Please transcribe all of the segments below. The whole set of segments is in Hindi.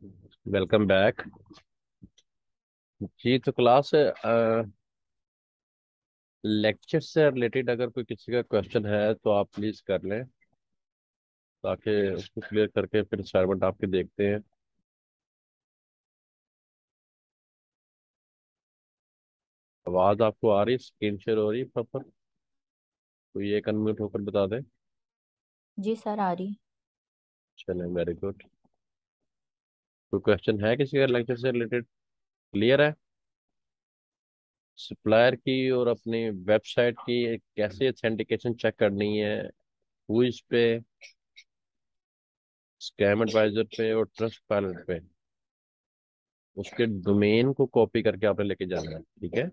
Welcome back. जी तो क्लास लेक्चर से रिलेटेड अगर कोई किसी का क्वेश्चन है तो आप प्लीज कर लें, ताकि उसको क्लियर करके फिर असाइनमेंट आपके देखते हैं। आवाज आपको आ रही, स्क्रीन शेयर हो रही है प्रॉपर? कोई एक अनम्यूट होकर बता दे। जी सर आ रही। चलें, वेरी गुड। कोई क्वेश्चन है किसी का लेक्चर से रिलेटेड? क्लियर है? सप्लायर की और अपनी वेबसाइट की कैसे ऑथेंटिकेशन चेक करनी है, हुइज पे, स्कैम एडवाइजर पे और ट्रस्ट पायलट पे, उसके डोमेन को कॉपी करके आपने लेके जाना है, ठीक है?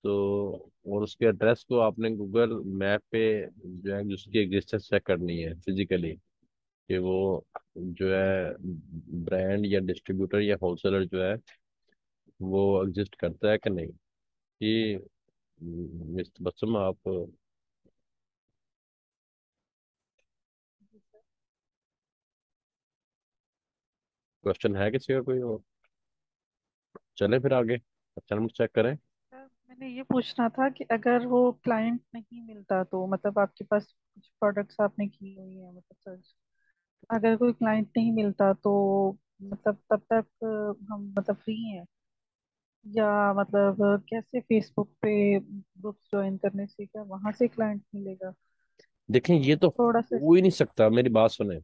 तो और उसके एड्रेस को आपने गूगल मैप पे जो है उसकी एग्जिस्टेंस चेक करनी है फिजिकली, कि वो जो है ब्रांड या डिस्ट्रीब्यूटर या होलसेलर जो है वो एग्जिस्ट करता है कि नहीं। कि मिस्टर बसम, आप क्वेश्चन है किसी का कोई और? चले फिर आगे, अच्छा हम चेक करें। सर, मैंने ये पूछना था कि अगर वो क्लाइंट नहीं मिलता तो मतलब आपके पास कुछ प्रोडक्ट्स आपने की हुई है मतलब सर्च, अगर कोई क्लाइंट नहीं मिलता तो मतलब तब तक हम मतलब फ्री हैं या मतलब कैसे फेसबुक पे ग्रुप्स ज्वाइन करने से क्या वहां से क्लाइंट मिलेगा? देखें, ये तो थोड़ा सा हो ही नहीं सकता, मेरी बात सुने।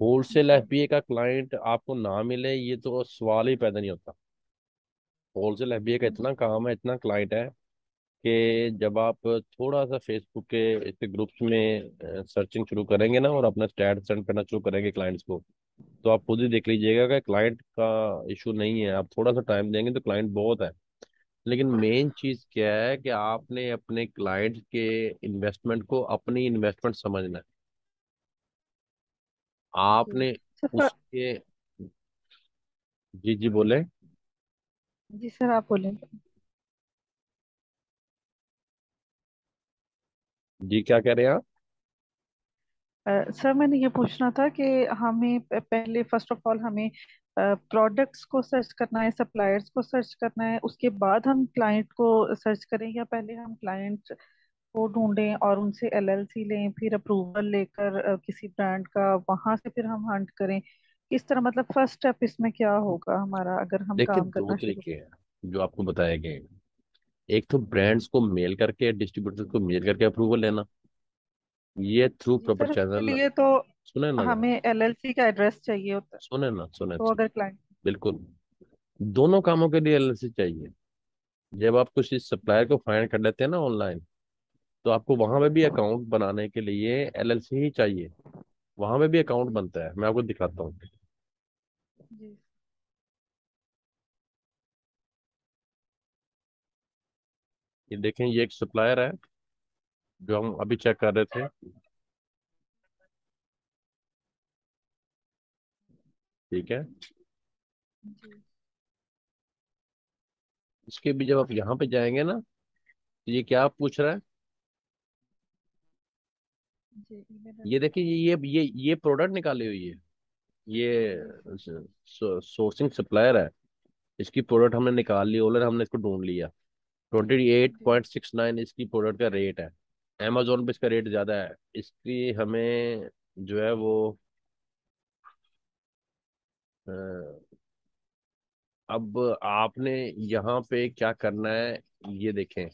होलसेल जी एफबीए का क्लाइंट आपको ना मिले, ये तो सवाल ही पैदा नहीं होता। होलसेल एफबीए का इतना काम है, इतना क्लाइंट है कि जब आप थोड़ा सा फेसबुक के इसके ग्रुप्स में सर्चिंग शुरू करेंगे ना और अपना स्टैट सेंड करना शुरू करेंगे क्लाइंट्स को, तो आप खुद ही देख लीजिएगा कि क्लाइंट का इशू नहीं है। आप थोड़ा सा टाइम देंगे तो क्लाइंट बहुत है। लेकिन मेन चीज क्या है कि आपने अपने क्लाइंट के इन्वेस्टमेंट को अपनी इन्वेस्टमेंट समझना है। जी आपने सर। उसके, जी जी बोले। जी सर आप बोलें। जी क्या कह रहे हैं आप? सर मैंने ये पूछना था कि हमें पहले फर्स्ट ऑफ ऑल हमें प्रोडक्ट्स को सर्च करना है, सप्लायर्स को सर्च करना है, उसके बाद हम क्लाइंट को सर्च करें या पहले हम क्लाइंट को ढूंढें और उनसे एलएलसी लें, फिर अप्रूवल लेकर किसी ब्रांड का वहां से फिर हम हंट करें? इस तरह मतलब फर्स्ट स्टेप इसमें क्या होगा हमारा अगर हम देखिए, काम दो करना शुरू तरीके हैं जो आपको बताए गए हैं। एक तो ब्रांड्स को मेल करके, डिस्ट्रीब्यूटर को मेल करके अप्रूवल लेना, ये थ्रू जी प्रॉपर सर उसके चैनल। लिए तो सुने ना जरा, हमें एलएलसी का एड्रेस चाहिए होता है। सुने ना, सुने तो सुने। अगर क्लाइंट बिल्कुल, दोनों कामों के लिए एलएलसी चाहिए। जब आप कुछ इस सप्लायर को फाइंड कर लेते हैं ना ऑनलाइन, तो आपको वहां पे भी अकाउंट बनाने के लिए एलएलसी ही चाहिए। वहां पे भी अकाउंट बनता है, मैं आपको दिखाता हूँ। जी ये देखें, ये एक सप्लायर है जो हम अभी चेक कर रहे थे, ठीक है? जी इसके भी जब आप यहाँ पे जाएंगे ना, तो ये क्या पूछ रहा है? जी ईमेल ये एड्रेस। देखिए, ये प्रोडक्ट निकाली हुई है। जी ये सोर्सिंग सप्लायर है। इसकी प्रोडक्ट हमने निकाल ली, ऑलरेडी हमने इसको ढूंढ लिया। ट्वेंटी एट जी पॉइंट सिक्स नाइन इसकी प्रोडक्ट का रेट है। अमेजोन पे इसका रेट ज्यादा है। इसकी हमें जो है वो अ, अब आपने यहाँ पे क्या करना है, ये देखें।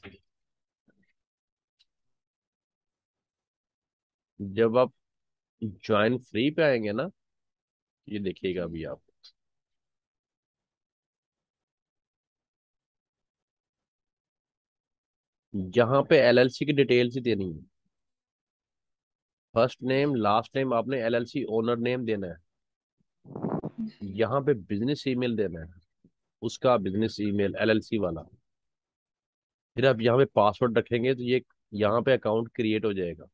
जब आप ज्वाइन फ्री पे आएंगे ना, ये देखिएगा जी अभी आप, यहाँ पे एलएलसी की डिटेल्स ही देनी है। फर्स्ट नेम, जी लास्ट नेम, आपने एलएलसी ओनर नेम देना है। जी यहाँ पे बिजनेस ईमेल देना है, उसका बिजनेस ईमेल एलएलसी वाला। फिर आप यहाँ पे पासवर्ड रखेंगे तो ये यहाँ पे अकाउंट क्रिएट हो जाएगा।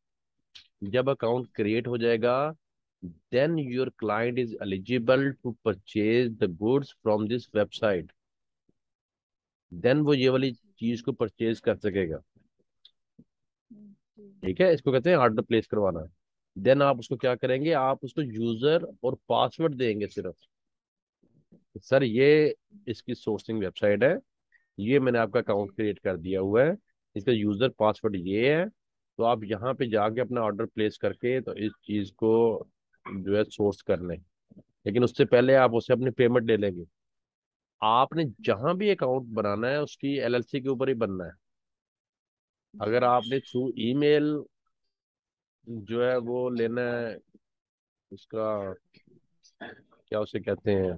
जब अकाउंट क्रिएट हो जाएगा, then your client is eligible to purchase the goods from this website. Then वो ये वाली जी चीज को परचेज कर सकेगा। जी ठीक है, इसको कहते हैं ऑर्डर प्लेस करवाना। देन आप उसको क्या करेंगे, आप उसको यूजर और पासवर्ड देंगे सिर्फ। सर ये इसकी सोर्सिंग वेबसाइट है, ये मैंने आपका अकाउंट जी क्रिएट कर दिया हुआ है, इसका यूजर पासवर्ड ये है। तो आप यहाँ पे जाके अपना ऑर्डर प्लेस करके तो इस चीज को जो है सोर्स कर लें। लेकिन उससे पहले आप उससे अपनी पेमेंट ले लेंगे। आपने जी जहां भी अकाउंट बनाना है उसकी एलएलसी के ऊपर ही बनना है। अगर जी आपने थ्रू ईमेल जो है वो लेना है, उसका क्या उसे कहते हैं,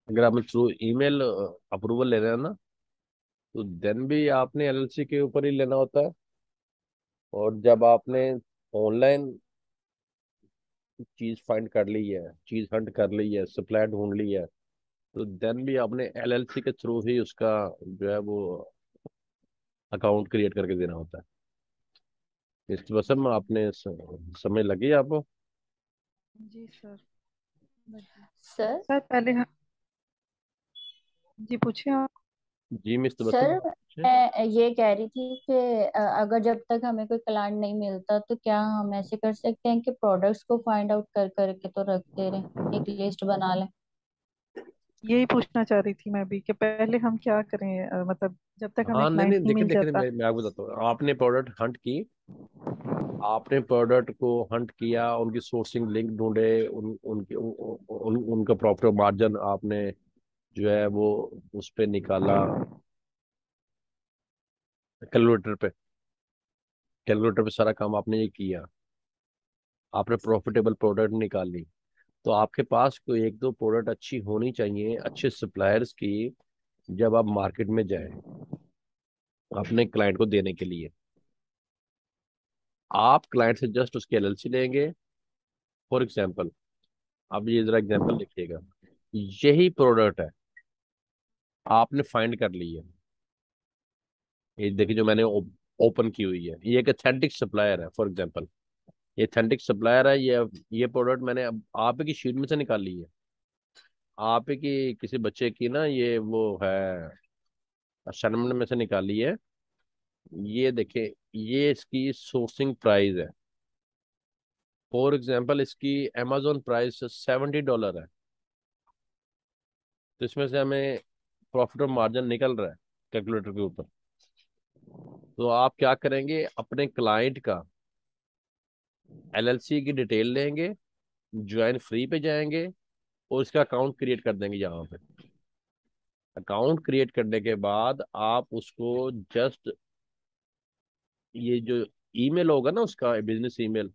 अगर आपने थ्रू ईमेल अप्रूवल ले रहे हैं ना, तो देन भी आपने एलएलसी के ऊपर ही लेना होता है। और जब आपने ऑनलाइन चीज फाइंड कर ली है, चीज हंट कर ली है, सप्लाई ढूंढ ली है, तो देन भी आपने एलएलसी के थ्रू ही उसका जो है वो अकाउंट क्रिएट करके देना होता है। इस वजह में आपने समय लगी आपको। जी सर, लगी। सर। सर पहले जी पूछिए आप। जी मिस सर, तबस्सुम। मैं ये कह रही थी कि अगर जब तक हमें कोई क्लाइंट नहीं मिलता तो क्या हम ऐसे कर सकते हैं कि प्रोडक्ट्स को फाइंड आउट कर करके तो रखते रहें, एक लिस्ट बना लें। यही पूछना चाह रही थी मैं भी कि पहले हम क्या करें, मतलब जब तक हमें हाँ नहीं क्लाइंट नहीं, नहीं देखिए मिल देखिए जाता। मैं आपको बताता हूँ। आपने प्रोडक्ट हंट की, आपने प्रोडक्ट को हंट किया, उनकी सोर्सिंग लिंक ढूंढे, उनका प्रॉफिट मार्जिन आपने जो है वो उस पे निकाला, कैलकुलेटर पे। कैलकुलेटर पे सारा काम आपने ये किया, आपने प्रॉफिटेबल प्रोडक्ट निकाली। तो आपके पास कोई एक दो प्रोडक्ट अच्छी होनी चाहिए अच्छे सप्लायर्स की, जब आप मार्केट में जाएं अपने क्लाइंट को देने के लिए। आप क्लाइंट से जस्ट उसकी एलएलसी लेंगे। फॉर एग्जांपल, अब ये जरा एग्जांपल लिखिएगा। यही प्रोडक्ट है, आपने फाइंड कर ली है, ये देखिए जो मैंने ओपन की हुई है, ये एक अथेंटिक सप्लायर है। फॉर एग्जांपल, ये अथेंटिक सप्लायर है। ये प्रोडक्ट मैंने अब आप ही की शीट में से निकाल ली है। आप ही की किसी बच्चे की ना ये वो है असाइनमेंट में से निकाली है। ये देखिए, ये इसकी सोर्सिंग प्राइस है। फॉर एग्जांपल, इसकी अमेजोन प्राइस $70 है। तो इसमें से हमें प्रॉफिट और मार्जिन निकल रहा है कैलकुलेटर के ऊपर। तो आप क्या करेंगे, अपने क्लाइंट का एलएलसी की डिटेल लेंगे, ज्वाइन फ्री पे जाएंगे और इसका अकाउंट क्रिएट कर देंगे यहाँ पे। अकाउंट क्रिएट करने के बाद आप उसको जस्ट ये जो ईमेल होगा ना उसका बिजनेस ईमेल,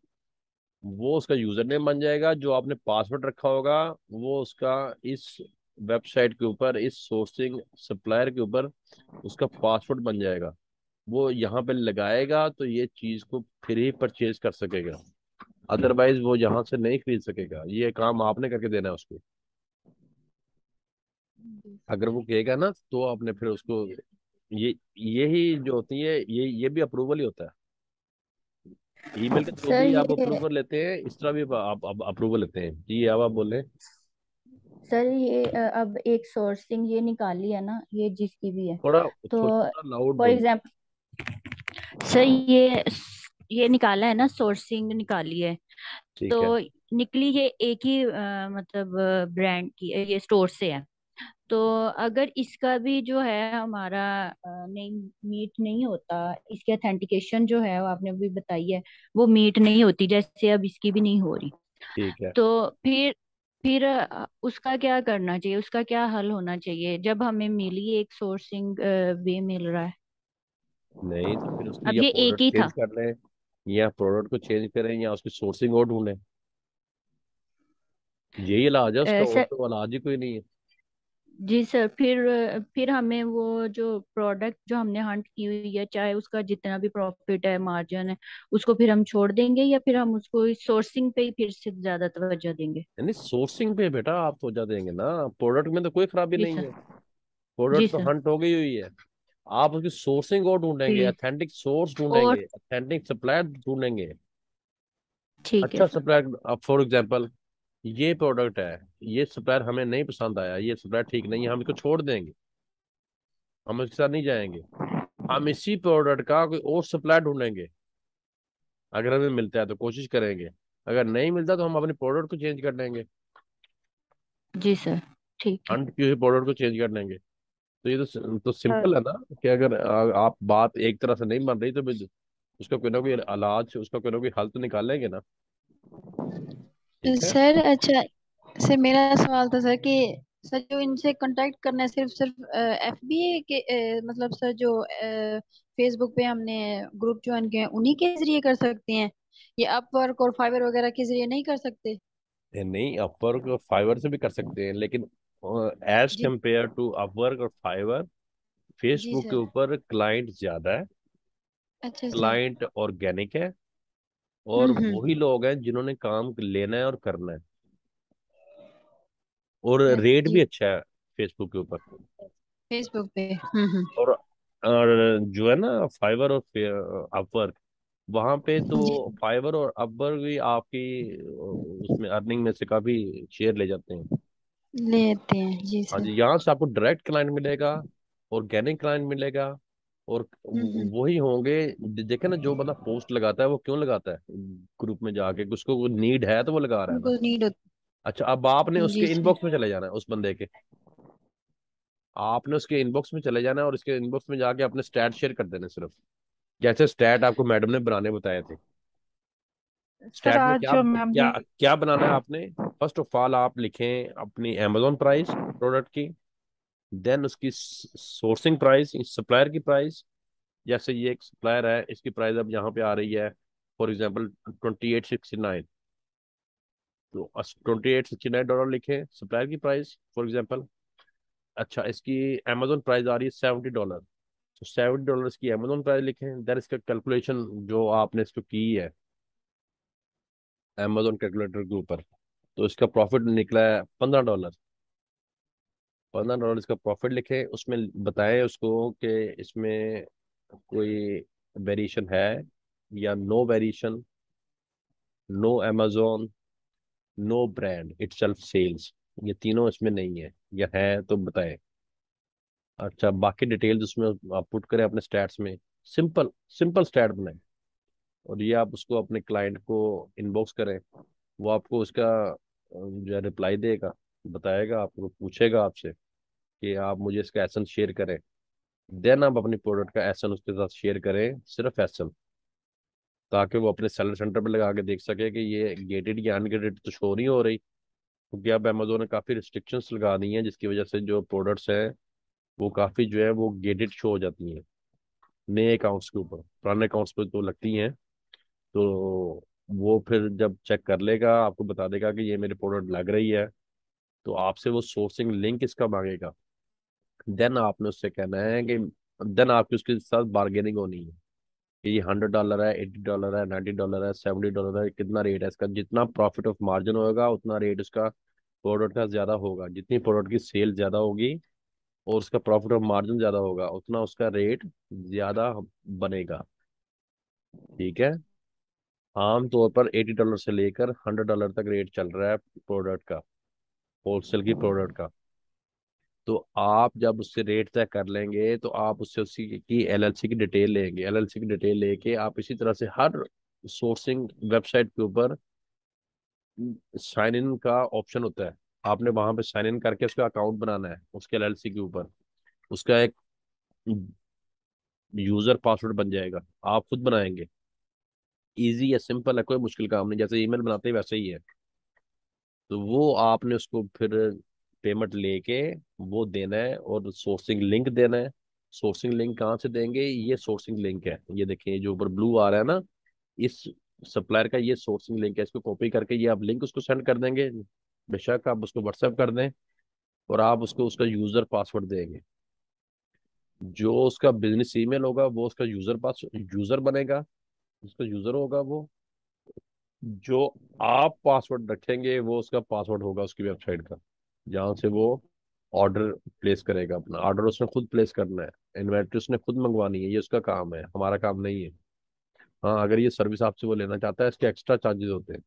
वो उसका यूजर नेम बन जाएगा। जो आपने पासवर्ड रखा होगा वो उसका इस वेबसाइट के ऊपर, इस सोर्सिंग सप्लायर के ऊपर उसका पासवर्ड बन जाएगा। वो यहाँ पे लगाएगा तो ये चीज को फ्री परचेज कर सकेगा, अदरवाइज वो यहाँ से नहीं खरीद सकेगा। ये काम आपने करके देना है उसको। जी अगर वो कहेगा ना तो आपने फिर उसको ये ही जो होती है, ये भी अप्रूवल ही होता है। ईमेल के थ्रू सर भी आप ये अप्रूवल लेते हैं, इस तरह भी आप अप्रूवल लेते हैं। जी अब आप बोले। सर ये अब एक सोर्सिंग ये निकाली है ना, ये जिसकी भी है, थोड़ा तो थोड़ा लाउड फॉर बोलिए। एग्जांपल सर ये निकाला है ना, सोर्सिंग निकाली है। ठीक है। तो निकली ये एक ही मतलब ब्रांड की ये स्टोर से है। तो अगर इसका भी जो है हमारा नहीं मीट नहीं होता, इसकी ऑथेंटिकेशन जो है वो आपने भी बताई है, वो मीट नहीं होती, जैसे अब इसकी भी नहीं हो रही। ठीक है। तो फिर उसका क्या करना चाहिए, उसका क्या हल होना चाहिए जब हमें मिली एक सोर्सिंग वे मिल रहा है। नहीं तो फिर उसकी अब या ये एक प्रोडक्ट ही था। चेंज कर लें, या प्रोडक्ट को चेंज करें, या उसकी सोर्सिंग और ढूंढें। यही इलाज है उसका, और सर तो इलाज ही कोई नहीं है। जी सर, फिर हमें वो जो प्रोडक्ट जो हमने हंट की हुई है, चाहे उसका जितना भी प्रॉफिट है मार्जिन है, उसको फिर हम छोड़ देंगे या फिर हम उसको सोर्सिंग पे ही फिर से ज्यादा तवज्जो देंगे। यानी सोर्सिंग पे बेटा आप तो जा देंगे ना, प्रोडक्ट में तो कोई खराबी जी नहीं सर। है। जी प्रोडक्ट तो सर। हंट हो गई हुई है। आप उसकी सोर्सिंग और ढूंढेंगे, जी। अथेंटिक सोर्स और ढूंढेंगे, अथेंटिक सप्लायर ढूंढेंगे। ठीक है अच्छा सर। सप्लायर, अब फॉर एग्जांपल ये प्रोडक्ट है, ये सप्लायर हमें नहीं पसंद आया, ये सप्लायर ठीक नहीं है, हम इसको छोड़ देंगे, हम इसके साथ नहीं जाएंगे। हम इसी प्रोडक्ट का कोई और सप्लायर ढूंढेंगे, अगर हमें मिलता है तो कोशिश करेंगे। अगर नहीं मिलता तो हम अपने प्रोडक्ट को चेंज कर लेंगे, जी सर, ठीक है। हम किसी प्रोडक्ट को चेंज कर लेंगे। तो ये तो सिंपल है ना, कि अगर आप बात एक तरह से नहीं बन रही तो फिर उसका कोई ना कोई इलाज, उसका कोई ना कोई हल तो निकालेंगे ना। ठीक है। सर अच्छा, सर मेरा सवाल था सर कि सर जो इनसे कांटेक्ट करना है सिर्फ सिर्फ एफबीए के मतलब सर जो फेसबुक पे हमने ग्रुप ज्वाइन किए हैं उन्हीं के जरिए कर सकते हैं, ये अपवर्क और फाइवर वगैरह के जरिए नहीं कर सकते? नहीं, अपवर्क और फाइवर से भी कर सकते हैं, लेकिन एज जी। कंपेयर टू अपवर्क और फाइवर, जी फेसबुक के सर। ऊपर क्लाइंट ज्यादा है, अच्छा सर। क्लाइंट ऑर्गेनिक है, और हम्म। वही लोग हैं जिन्होंने काम लेना है और करना है, और रेट भी जी। अच्छा है फेसबुक के ऊपर। फेसबुक पे। और जो है ना फाइवर और अपवर्क, वहां पे तो जी। फाइवर और अपवर्क भी आपकी उसमें अर्निंग में से काफी शेयर ले जाते हैं। लेते हैं जी हाँ सर। जी, यहाँ से आपको डायरेक्ट क्लाइंट मिलेगा, ऑर्गेनिक क्लाइंट मिलेगा, और हम्म। वही होंगे। देखे ना, जो बंदा पोस्ट लगाता है वो क्यों लगाता है, ग्रुप में जाके उसको नीड है तो वो लगा रहा है ना। उनको नीड होती। अच्छा, अब आपने उसके जी सर। इनबॉक्स में चले जाना है उस बंदे के, आपने उसके इनबॉक्स में चले जाना है और उसके इनबॉक्स में जाके अपने स्टैट शेयर कर देने सिर्फ, जैसे स्टैट आपको मैडम ने बनाने बताए थे। सर स्टैट में आज क्या जो मैम क्या ने क्या बनाना है आपने? फर्स्ट ऑफ ऑल आप लिखें अपनी अमेजोन प्राइस प्रोडक्ट की, देन उसकी सोर्सिंग प्राइस, सप्लायर की प्राइस। जैसे ये एक सप्लायर है, इसकी प्राइस अब यहाँ पे आ रही है फॉर एग्जाम्पल 2869, तो $2869 लिखे सप्लायर की प्राइस फॉर एग्जाम्पल। अच्छा, इसकी अमेजोन प्राइस आ रही है $70, तो $70 की अमेजोन प्राइस लिखें, देन इसका कैलकुलेशन जो आपने इसको की है अमेजोन कैलकुलेटर के ऊपर, तो इसका प्रॉफिट निकला है $15। $15 का प्रॉफिट लिखे, उसमें बताएं उसको कि इसमें कोई वेरिएशन है या no variation, no Amazon, no brand itself sells, ये तीनों इसमें नहीं है, या है तो बताएं। अच्छा, बाकी डिटेल्स उसमें आप पुट करें अपने स्टैट्स में, सिंपल सिंपल स्टैट बनाएं, और ये आप उसको अपने क्लाइंट को इनबॉक्स करें। वो आपको उसका जो है रिप्लाई देगा, बताएगा, आपको पूछेगा आपसे कि आप मुझे इसका एसन शेयर करें, देन आप अपनी प्रोडक्ट का एसन उसके साथ शेयर करें, सिर्फ एसन, ताकि वो अपने सेलर सेंटर पे लगा के देख सके कि ये गेटेड या अनगेटेड तो शो नहीं हो रही, क्योंकि अब अमेजोन ने काफ़ी रिस्ट्रिक्शंस लगा दी हैं, जिसकी वजह से जो प्रोडक्ट्स हैं वो काफ़ी जो है वो गेटेड शो हो जाती हैं नए अकाउंट्स के ऊपर, पुराने अकाउंट्स पे तो लगती हैं। तो वो फिर जब चेक कर लेगा आपको बता देगा कि ये मेरी प्रोडक्ट लग रही है, तो आपसे वो सोर्सिंग लिंक इसका मांगेगा। देन आपने उससे कहना है कि, देन आपकी उसके साथ बार्गेनिंग होनी है कि ये $100 है, $80 है, $90 है, $70 है, कितना रेट है इसका, जितना प्रॉफिट ऑफ मार्जिन होगा उतना रेट उसका प्रोडक्ट का ज्यादा होगा, जितनी प्रोडक्ट की सेल ज्यादा होगी और उसका प्रॉफिट ऑफ मार्जिन ज्यादा होगा उतना उसका रेट ज्यादा बनेगा। ठीक है। आम तौर पर $80 से लेकर $100 तक रेट चल रहा है प्रोडक्ट का, होलसेल की प्रोडक्ट का। तो आप जब उससे रेट तय कर लेंगे तो आप उससे उसी की एलएलसी की डिटेल लेंगे, एलएलसी की डिटेल लेके आप इसी तरह से हर सोर्सिंग वेबसाइट के ऊपर साइन इन का ऑप्शन होता है, आपने वहां पे साइन इन करके उसका अकाउंट बनाना है उसके एलएलसी के ऊपर, उसका एक यूजर पासवर्ड बन जाएगा, आप खुद बनाएंगे। इजी है, सिंपल है, कोई मुश्किल काम नहीं, जैसे ईमेल बनाते हैं वैसे ही है। तो वो आपने उसको फिर पेमेंट लेके वो देना है और सोर्सिंग लिंक देना है। सोर्सिंग लिंक कहाँ से देंगे? ये सोर्सिंग लिंक है, ये देखिए जो ऊपर ब्लू आ रहा है ना, इस सप्लायर का ये सोर्सिंग लिंक है, इसको कॉपी करके ये आप लिंक उसको सेंड कर देंगे, बेशक आप उसको व्हाट्सएप कर दें, और आप उसको उसका यूजर पासवर्ड देंगे। जो उसका बिजनेस ईमेल होगा वो उसका यूजर पास यूजर बनेगा, उसका यूजर होगा वो, जो आप पासवर्ड रखेंगे वो उसका पासवर्ड होगा उसकी वेबसाइट का, जहाँ से वो ऑर्डर प्लेस करेगा। अपना ऑर्डर उसने खुद प्लेस करना है, इन्वेंट्री उसने खुद मंगवानी है, ये उसका काम है, हमारा काम नहीं है। हाँ, अगर ये सर्विस आपसे वो लेना चाहता है इसके एक्स्ट्रा चार्जेस होते हैं,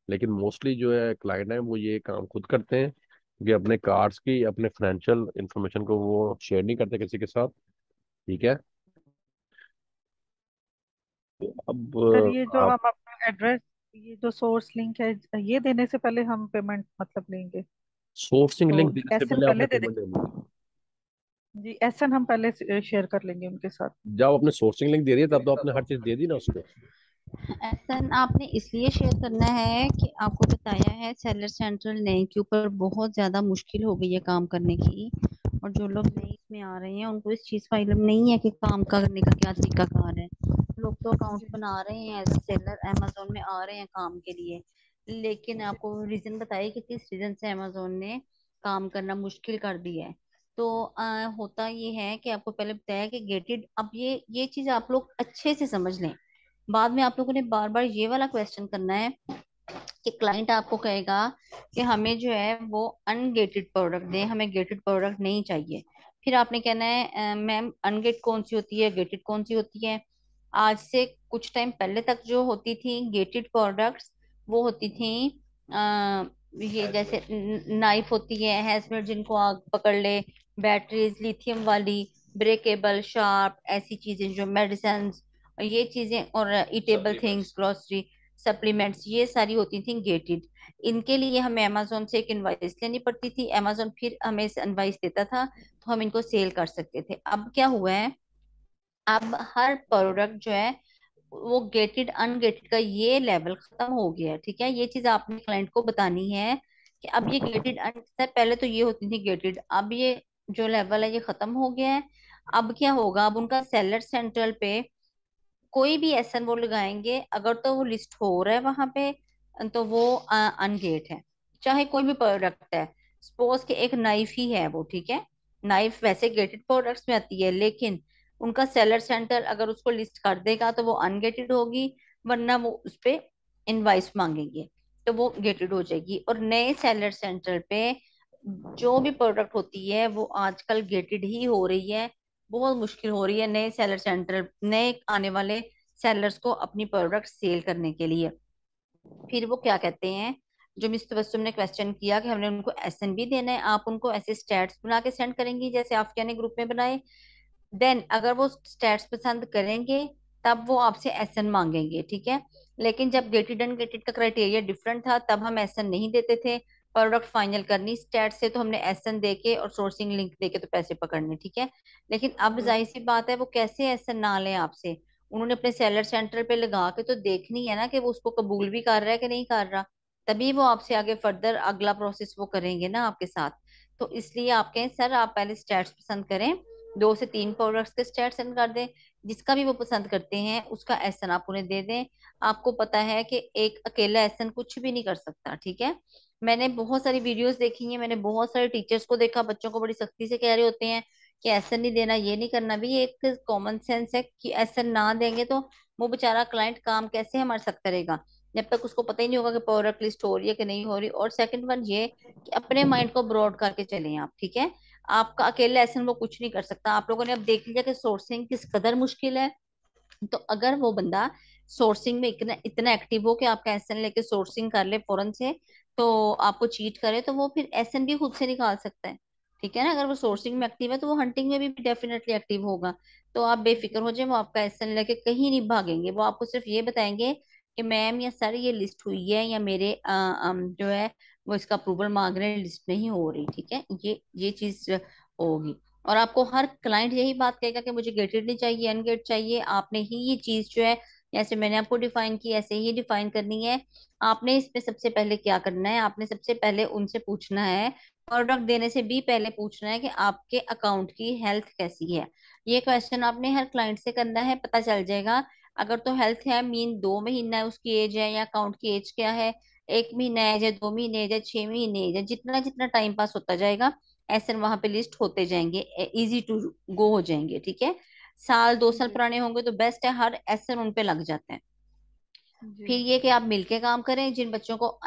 लेकिन मोस्टली जो है क्लाइंट है वो ये काम खुद करते हैं, कि अपने कार्ड्स की अपने फाइनेंशियल इंफॉर्मेशन को वो शेयर नहीं करते किसी के साथ। ठीक है। तो अब सर ये जो आप, हम अपना एड्रेस ये जो सोर्स लिंक है, ये देने से पहले हम पेमेंट मतलब लेंगे? सोर्सिंग तो लिंक देने से एसएन पहले आपने पहले दे पेमेंट देंगे? देनी है। जी, एसएन हम पहले शेयर कर लेंगे उनके साथ। जब आपने सोर्सिंग लिंक दे दी है तब तो आपने हर चीज दे दी ना उसको। ऐसा आपने इसलिए शेयर करना है कि आपको बताया है सेलर सेंट्रल नए के ऊपर बहुत ज्यादा मुश्किल हो गई है काम करने की। और जो लोग नए इसमें आ रहे हैं उनको इस चीज का इल्म नहीं है कि काम करने का क्या तरीका कार है। लोग तो अकाउंट जी। बना रहे हैं एज अ सेलर, अमेजोन में आ रहे हैं काम के लिए। लेकिन जी। आपको रीजन बताइए कि किस रीजन से अमेजोन ने काम करना मुश्किल कर दिया है। तो होता ये है कि आपको पहले बताया कि गेटेड, अब ये चीज आप लोग अच्छे से समझ लें। बाद में आप लोगों ने बार बार ये वाला क्वेश्चन करना है कि क्लाइंट आपको कहेगा कि हमें जो है वो अनगेटेड प्रोडक्ट दें, हमें गेटेड प्रोडक्ट नहीं चाहिए। फिर आपने कहना है मैम अनगेट कौन सी होती है, गेटेड कौन सी होती है?" आज से कुछ टाइम पहले तक जो होती थी गेटेड प्रोडक्ट्स, वो होती थी ये जैसे नाइफ होती है, हैजमेट जिनको आग पकड़ ले, बैटरीज लिथियम वाली, ब्रेकेबल, शार्प, ऐसी चीजें जो मेडिसिन, ये चीजें, और ईटेबल थिंग्स, ग्रोसरी, सप्लीमेंट्स, ये सारी होती थी गेटेड। इनके लिए हमें अमेजोन से एक इनवाइस लेनी पड़ती थी, अमेजोन फिर हमें इनवाइस देता था तो हम इनको सेल कर सकते थे। अब क्या हुआ है, अब हर प्रोडक्ट जो है वो गेटेड अनगेटेड का ये लेवल खत्म हो गया है। ठीक है, ये चीज आपने क्लाइंट को बतानी है कि अब ये गेटेड अन, पहले तो ये होती थी गेटेड, अब ये जो लेवल है ये खत्म हो गया है। अब क्या होगा, अब उनका सेलर सेंट्रल पे कोई भी एसएन वो लगाएंगे, अगर तो वो लिस्ट हो रहा है वहां पे तो वो अनगेट है। चाहे कोई भी प्रोडक्ट है, सपोज के एक नाइफ ही है वो, ठीक है, नाइफ वैसे गेटेड प्रोडक्ट्स में आती है, लेकिन उनका सेलर सेंटर अगर उसको लिस्ट कर देगा तो वो अनगेटेड होगी, वरना वो उस पे इनवाइस मांगेंगे तो वो गेटेड हो जाएगी। और नए सेलर सेंटर पे जो भी प्रोडक्ट होती है वो आजकल गेटेड ही हो रही है। बहुत मुश्किल हो रही है नए सेलर सेंटर, नए आने वाले सेलर्स को अपनी प्रोडक्ट सेल करने के लिए। फिर वो क्या कहते हैं, जो मिस्टर तबस्सुम ने क्वेश्चन किया कि हमने उनको एसएन भी देना है, आप उनको ऐसे स्टैट्स बना के सेंड करेंगी जैसे आफिया ने ग्रुप में बनाए। देन अगर वो स्टैट्स पसंद करेंगे तब वो आपसे एसएन मांगेंगे, ठीक है। लेकिन जब गेटेड एंड गेटेड का क्राइटेरिया डिफरेंट था तब हम एसएन नहीं देते थे। प्रोडक्ट फाइनल करनी स्टैट से तो हमने एसएन देके और सोर्सिंग लिंक देके तो पैसे पकड़ने, ठीक है। लेकिन अब जी। जाहिर सी बात है वो कैसे एसएन ना लें आपसे, उन्होंने अपने सेलर सेंटर पे लगा के तो देखनी है ना कि वो उसको कबूल भी कर रहा है कि नहीं कर रहा, तभी वो आपसे आगे फर्दर अगला प्रोसेस वो करेंगे ना आपके साथ। तो इसलिए आप कहें सर आप पहले स्टैट्स पसंद करें, 2 से 3 प्रोडक्ट्स के स्टेट सेंड कर दें, जिसका भी वो पसंद करते हैं उसका एसन आप उन्हें दे दें। आपको पता है कि एक अकेला एसन कुछ भी नहीं कर सकता, ठीक है। मैंने बहुत सारी वीडियोस देखी हैं, मैंने बहुत सारे टीचर्स को देखा, बच्चों को बड़ी सख्ती से कह रहे होते हैं कि एसन नहीं देना, ये नहीं करना। भी ये एक कॉमन सेंस है कि एसन ना देंगे तो वो बेचारा क्लाइंट काम कैसे हमारे साथ करेगा जब तक उसको पता ही नहीं होगा कि प्रोडक्ट लिस्ट हो रही है कि नहीं हो रही। और सेकंड वन ये कि अपने माइंड को ब्रॉड करके चलें आप, ठीक है। आपका अकेले ऐसे वो कुछ नहीं कर सकता। आप लोगों ने अब देख लिया कि सोर्सिंग किस कदर मुश्किल है। तो अगर वो बंदा सोर्सिंग में इतना इतना एक्टिव हो कि आपका एसएन लेके सोर्सिंग कर ले फौरन से, तो आपको चीट करे, तो वो फिर एसएन भी खुद से निकाल सकता है, ठीक है ना। अगर वो सोर्सिंग में एक्टिव है तो वो हंटिंग में भी डेफिनेटली एक्टिव होगा। तो आप बेफिक्र हो जाए, वो आपका एसएन लेके कहीं नहीं भागेंगे, वो आपको सिर्फ ये बताएंगे कि मैम या सर ये लिस्ट हुई है या मेरे जो है वो इसका अप्रूवल मांग रहे हैं, लिस्ट नहीं हो रही, ठीक है। ये चीज होगी। और आपको हर क्लाइंट यही बात कहेगा कि मुझे गेटेड नहीं चाहिए, अनगेट चाहिए। आपने ही ये चीज जो है जैसे मैंने आपको डिफाइन की ऐसे ही डिफाइन करनी है। आपने इसमें सबसे पहले क्या करना है, आपने सबसे पहले उनसे पूछना है, प्रोडक्ट देने से भी पहले पूछना है कि आपके अकाउंट की हेल्थ कैसी है। ये क्वेश्चन आपने हर क्लाइंट से करना है, पता चल जाएगा। अगर तो हेल्थ है मीन 2 महीना है उसकी एज है, या अकाउंट की एज क्या है, 1 महीना एज है, 2 महीने एज है, 6 महीने एज है, जितना जितना टाइम पास होता जाएगा एसएन वहां पे लिस्ट होते जाएंगे, इजी टू गो हो जाएंगे, ठीक है। साल 2 साल जी। पुराने होंगे तो बेस्ट है, हर एसएन उन पे लग जाते हैं। जी। फिर ये कि आप मिलके काम करें, जिन बच्चों को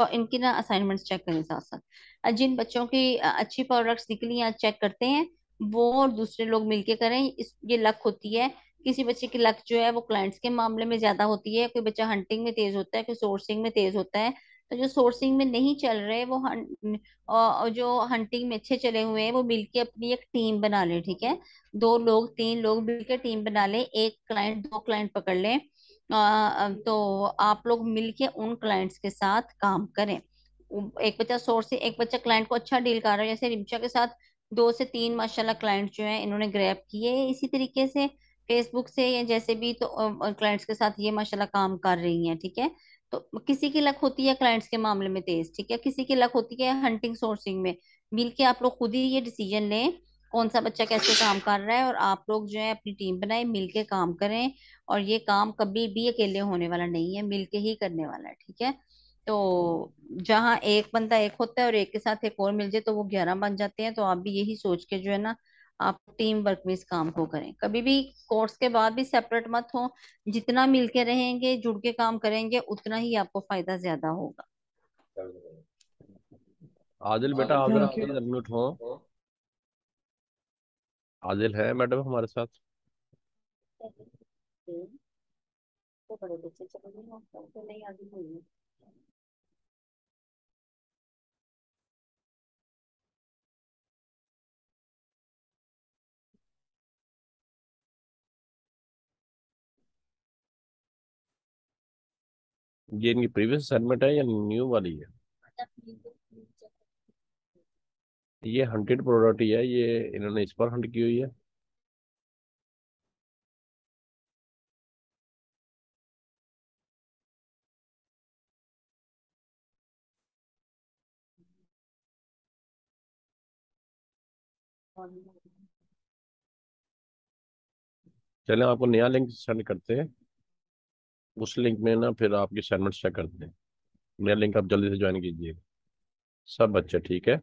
इनकी ना असाइनमेंट्स चेक करें साथ साथ। जिन बच्चों की अच्छी प्रोडक्ट्स निकली या चेक करते हैं वो, और दूसरे लोग मिलके करें। इस ये लक होती है, किसी बच्चे की लक जो है वो क्लाइंट्स के मामले में ज्यादा होती है, कोई बच्चा हंटिंग में तेज होता है, कोई सोर्सिंग में तेज होता है। तो जो सोर्सिंग में नहीं चल रहे वो और जो हंटिंग में अच्छे चले हुए हैं वो मिलके अपनी एक टीम बना ले, ठीक है। 2 लोग 3 लोग मिलकर टीम बना ले, एक क्लाइंट 2 क्लाइंट पकड़ ले, तो आप लोग मिलके उन क्लाइंट्स के साथ काम करें। एक बच्चा सोर्स से एक बच्चा क्लाइंट को अच्छा डील कर रहा है, जैसे रिमशा के साथ 2 से 3 माशाल्लाह क्लाइंट जो है इन्होंने ग्रैब किए, इसी तरीके से फेसबुक से या जैसे भी तो क्लाइंट्स के साथ ये माशाल्लाह काम कर रही हैं। ठीक है, तो किसी की लक होती है क्लाइंट्स के मामले में तेज, ठीक है, किसी की लक होती है हंटिंग सोर्सिंग में। मिलके आप लोग खुद ही ये डिसीजन लें कौन सा बच्चा कैसे काम कर रहा है, और आप लोग जो है अपनी टीम बनाए, मिलके काम करें। और ये काम कभी भी अकेले होने वाला नहीं है, मिलके ही करने वाला है। ठीक है, तो जहाँ एक बंदा एक होता है और एक के साथ एक और मिल जाए तो वो 11 बन जाते हैं। तो आप भी यही सोच के जो है ना, आप टीम वर्क में इस काम को करें। कभी भी कोर्स के बाद भी सेपरेट मत हो, जितना मिलके रहेंगे जुड़ के काम करेंगे उतना ही आपको फायदा ज्यादा होगा। आदिल बेटा, आप जरा थैंक यू। प्लीज अनम्यूट हो। आदिल है मैडम हमारे साथ? तो बड़े बच्चे चले गए, तो नहीं आगे हुई। ये इनकी प्रीवियस असाइनमेंट है या न्यू वाली है? ये हंटेड प्रोडक्ट ही है, ये इन्होंने इस पर हंट की हुई है। चलें, आपको नया लिंक सेंड करते हैं। उस लिंक में ना फिर आपकी असाइनमेंट चेक करते हैं। नया लिंक आप जल्दी से ज्वाइन कीजिए सब बच्चे, ठीक है?